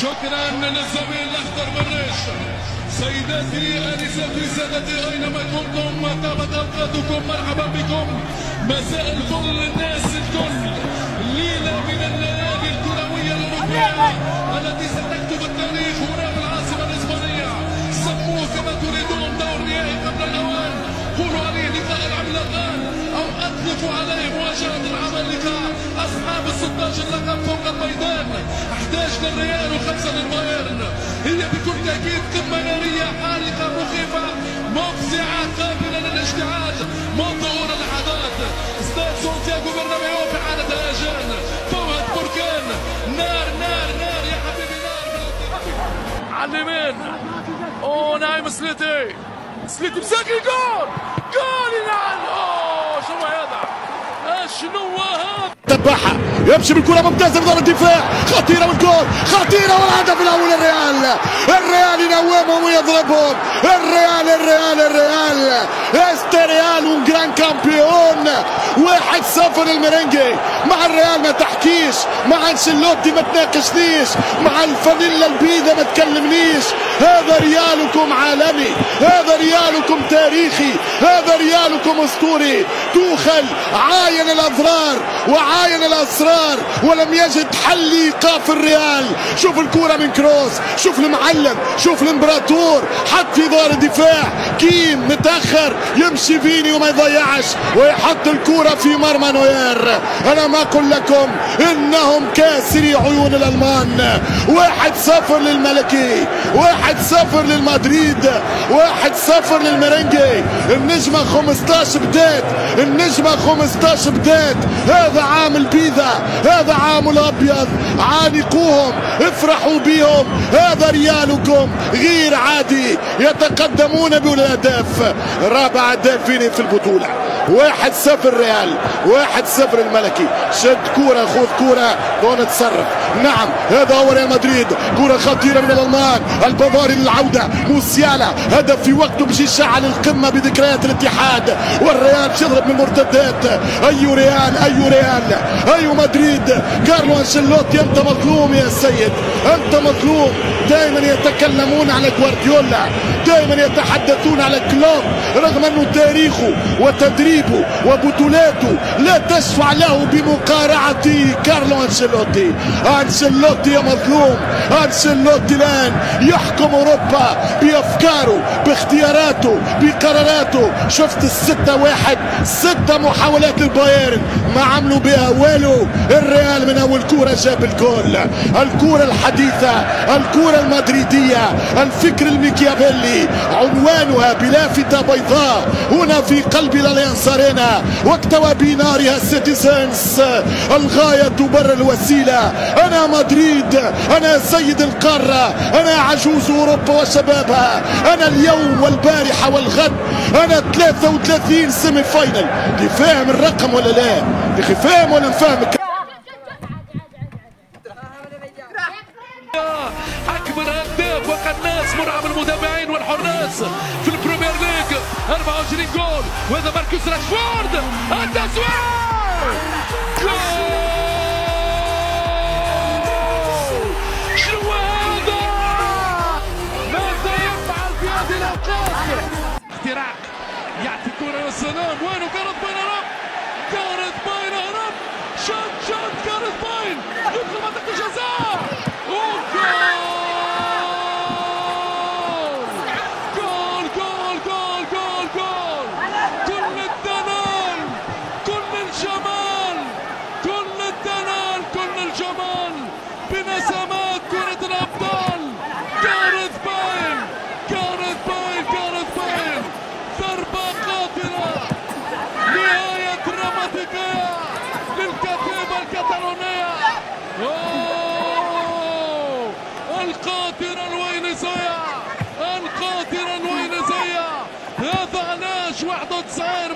شكرا للزميل الاخضر بالريش. سيداتي انساتي سادتي اينما كنتم ما طابت اوقاتكم، مرحبا بكم. مساء الفل للناس الكل. ليله من الليالي الكرويه المبهره التي ستكتب التاريخ هنا في العاصمه الاسبانيه. سموه كما تريدون، دور نهائي قبل الاوان، قولوا عليه لقاء العملاقان او اطلقوا عليه مواجهه العمالقه اصحاب ال 16 لقب فوق الميدان. 11 للريال و5 للبايرن. هي بكل تاكيد قمه ناريه حالقه مخيفه مفزعه قابله للاشتعال منذ اللحظات. استاد سانتياغو برنابيو في حاله هيجان، فوهد بركان، نار نار نار يا حبيبي، نار على اليمين. اوه نايم سليتي مساكي، جول جول ينعل. اوه شنو هذا؟ شنو هذا؟ تبعها يمشي بالكرة ممتازة في دار الدفاع، خطيرة بالجول، خطيرة والهدف الأول. الريال ينومهم ويضربهم. الريال este ريال un gran campeón. 1-0 للميرينجي. مع الريال ما تحكيش، مع انشيلوتي ما تناقشنيش، مع الفانيلا البيضاء ما تكلمنيش. هذا ريالكم عالمي، هذا ريالكم تاريخي، هذا ريالكم اسطوري. توخل عاين الاضرار وعاين الاسرار ولم يجد حل ايقاف الريال. شوف الكرة من كروس، شوف المعلم، شوف الامبراطور، حط في دار الدفاع كيم متاخر، يمشي فيني وما يضيعش ويحط الكرة في مرمى نوير. انا ما اقول لكم انهم كاسري عيون الالمان. 1-0 للملكي، 1-0 للمدريد، 1-0 للميرينجي. النجمة 15 بدات، النجمة 15 بدات. هذا عام البيضة، هذا عام الابيض. عانقوهم، افرحوا بهم. هذا ريالكم غير عادي، يتقدمون بالاهداف. رابع اهداف في البطولة. 1-0 ريال، 1-0 الملكي. شد كرة، خذ كرة، دون تصرف. نعم هذا هو ريال مدريد. كرة خطيرة من الالمان، البافاري للعودة. موسيالا هدف في وقته باش يشعل القمة بذكريات الاتحاد. والريال يضرب من مرتدات. اي ريال، اي ريال، اي مدريد. كارلو انشيلوتي انت مظلوم يا سيد، انت مظلوم. دائما يتكلمون على جوارديولا، دائما يتحدثون على كلوب، رغم انه تاريخه وتدريبه وبطولاته لا تشفع له بمقارعة كارلو انشيلوتي. انشيلوتي يا مظلوم. انشيلوتي الان يحكم اوروبا بافكاره، باختياراته، بقراراته. شفت 6-1، 6 محاولات البايرن ما عملوا بها والو. الريال من اول كورة جاب الجول. الكورة الحديثة، الكورة المدريدية، الفكر الميكيافيلي، عنوانها بلافتة بيضاء هنا في قلب الاليانس ارينا، واكتوى بنارها السيتيزنز. الغاية تبرر الوسيلة. انا مدريد، انا سيد القارة، انا عجوز اوروبا وشبابها، انا اليوم والبارحة والغد، انا 33 سيمي فاينل. دي فاهم الرقم ولا لا؟ يا اخي فاهم ولا مفهمك؟ اكبر هداف وقناص مرعب المتابعين والحراس في البريمير ليج، 24 جول. وهذا ماركوس راشفورد، التسويق جول. شنو هذا؟ ماذا يفعل في هذه الاوقات؟ اختراق، يعطي كرة للسلام. وينه كارث باين هرب، كارث باين هرب، شوت كارث باين يدخل منطقة الجزاء. بنسمات كرة الأبطال. كارث باين، كارث باين، كارث باين. ضربة قاتلة، نهاية دراماتيكية للكتيبة الكتالونية. القاطرة الوينيزية، القاطرة الوينيزية. هذا علاش 91